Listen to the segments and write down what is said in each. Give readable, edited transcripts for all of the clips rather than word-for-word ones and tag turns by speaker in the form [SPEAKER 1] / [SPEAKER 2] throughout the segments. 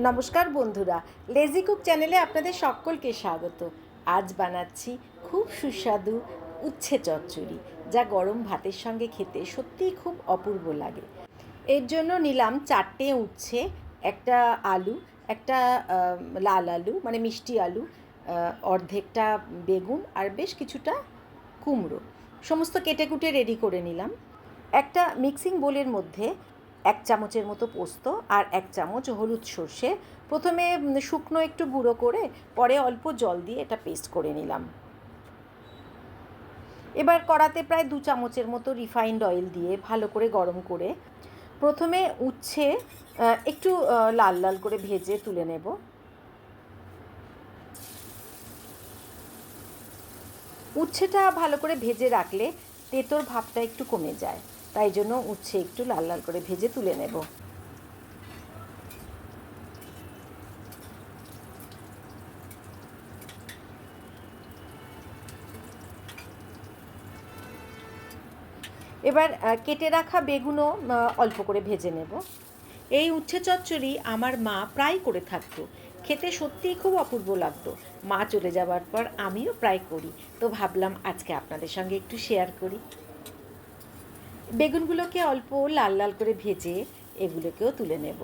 [SPEAKER 1] নমস্কার বন্ধুরা, lazy cook চ্যানেলে আপনাদের সকলকে স্বাগত। আজ বানাচ্ছি খুব সুস্বাদু উচ্ছে চচ্চড়ি, যা গরম ভাতের সঙ্গে খেতে সত্যিই খুব অপূর্ব লাগে। এর জন্য নিলাম 4টে উচ্ছে, একটা আলু, একটা লাল আলু মানে মিষ্টি আলু, অর্ধেকটা বেগুন আর বেশ কিছুটা কুমড়ো। সমস্ত কেটে কুটে রেডি করে নিলাম। একটা মিক্সিং বোলের মধ্যে 1 চামচের মতো পোস্ত আর 1 চামচ হলুদ সর্ষে প্রথমে শুকনো একটু গুঁড়ো করে পরে অল্প জল দিয়ে এটা পেস্ট করে নিলাম। এবার কড়াতে প্রায় 2 চামচের মতো রিফাইন্ড অয়েল দিয়ে ভালো করে গরম করে প্রথমে উচ্ছে একটু লাল লাল করে ভেজে তুলে নেব। উচ্ছেটা ভালো করে ভেজে রাখলে তেঁতোর ভাবটা একটু কমে যায়, তাই জন্য উচ্ছে একটু লাল লাল করে ভেজে তুলে নেব। এবার কেটে রাখা বেগুনও অল্প করে ভেজে নেব। এই উচ্ছে চচ্চড়ি আমার মা প্রায় করে থাকতো, খেতে সত্যিই খুব অপূর্ব লাগতো। মা চলে যাবার পর আমিও প্রায় করি, তো ভাবলাম আজকে আপনাদের সঙ্গে একটু শেয়ার করি। বেগুনগুলোকে অল্প লাল লাল করে ভেজে এগুলোকেও তুলে নেব।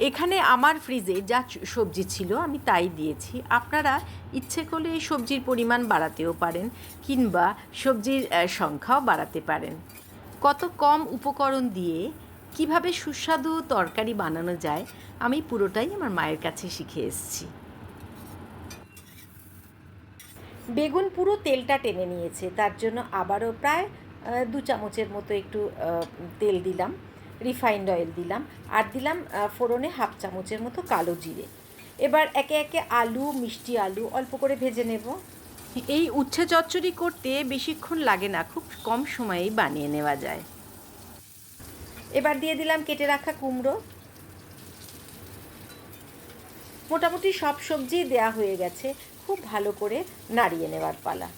[SPEAKER 1] এখানে আমার ফ্রিজে যা সবজি ছিল আমি তাই দিয়েছি। আপনারা ইচ্ছে করলে এই সবজির পরিমাণ বাড়াতেও পারেন, কিংবা সবজির সংখ্যাও বাড়াতে পারেন। কত কম উপকরণ দিয়ে কিভাবে সুস্বাদু তরকারি বানানো যায় আমি পুরোটাই আমার মায়ের কাছে শিখে এসেছি। বেগুন পুরো তেলটা টেনে নিয়েছে, তার জন্য আবারও প্রায় 2 চামচের মতো একটু তেল দিলাম, রিফাইন্ড অয়েল দিলাম, আর দিলাম ফোড়নে 1/2 চামচের মতো কালো জিরে। এবার একে একে আলু, মিষ্টি আলু অল্প করে ভেজে নেব। এই উচ্ছে চচ্চড়ি করতে বেশিক্ষণ লাগে না, খুব কম সময়েই বানিয়ে নেওয়া যায়। এবার দিয়ে দিলাম কেটে রাখা কুমড়ো। মোটামুটি সব সবজি দেয়া হয়ে গেছে, খুব ভালো করে নাড়িয়ে নেওয়ার পালা।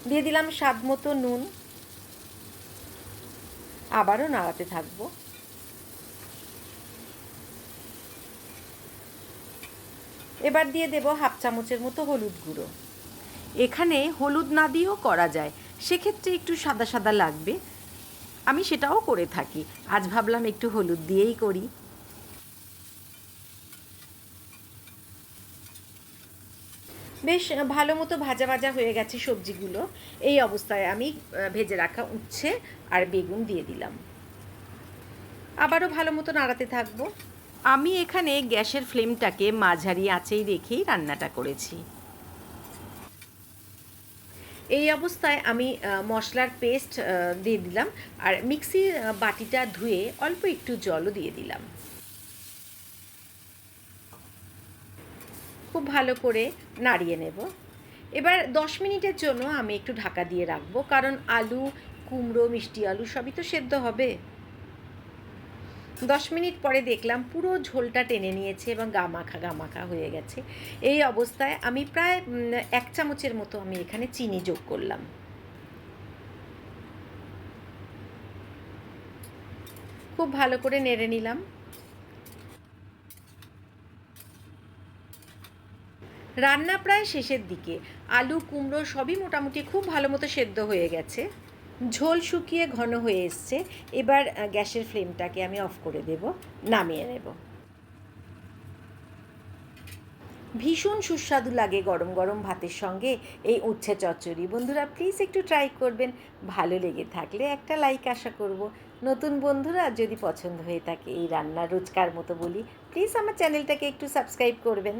[SPEAKER 1] দিয়ে দিলাম স্বাদ মতো নুন, আবারও নাড়াতে থাকবো। এবার দিয়ে দেব 1/2 চামচের মতো হলুদ গুঁড়ো। এখানে হলুদ না দিয়েও করা যায়, সেক্ষেত্রে একটু সাদা সাদা লাগবে, আমি সেটাও করে থাকি। আজ ভাবলাম একটু হলুদ দিয়েই করি। বেশ ভালো মতো ভাজা ভাজা হয়ে গেছে সবজিগুলো। এই অবস্থায় আমি ভেজে রাখা উচ্ছে আর বেগুন দিয়ে দিলাম। আবারও ভালো মতো নাড়াতে থাকবো। আমি এখানে গ্যাসের ফ্লেমটাকে মাঝারি আঁচেই রেখেই রান্নাটা করেছি। এই অবস্থায় আমি মশলার পেস্ট দিয়ে দিলাম, আর মিক্সির বাটিটা ধুয়ে অল্প একটু জলও দিয়ে দিলাম। খুব ভালো করে নাড়িয়ে নেব। এবার 10 মিনিটের জন্য আমি একটু ঢাকা দিয়ে রাখবো, কারণ আলু, কুমড়ো, মিষ্টি আলু সবই তো সেদ্ধ হবে। 10 মিনিট পরে দেখলাম পুরো ঝোলটা টেনে নিয়েছে এবং গামাখা গামাখা হয়ে গেছে। এই অবস্থায় আমি প্রায় 1 চামচের মতো আমি এখানে চিনি যোগ করলাম। খুব ভালো করে নেড়ে নিলাম। রান্না প্রায় শেষের দিকে, আলু, কুমড়ো সবই মোটামুটি খুব ভালো মতো সেদ্ধ হয়ে গেছে, ঝোল শুকিয়ে ঘন হয়ে এসছে। এবার গ্যাসের ফ্লেমটাকে আমি অফ করে দেব, নামিয়ে নেব। ভীষণ সুস্বাদু লাগে গরম গরম ভাতের সঙ্গে এই উচ্ছে চচ্চড়ি। বন্ধুরা প্লিজ একটু ট্রাই করবেন, ভালো লেগে থাকলে একটা লাইক আশা করব। নতুন বন্ধুরা যদি পছন্দ হয়ে থাকে এই রান্না রোজকার মতো বলি, প্লিজ আমার চ্যানেলটাকে একটু সাবস্ক্রাইব করবেন।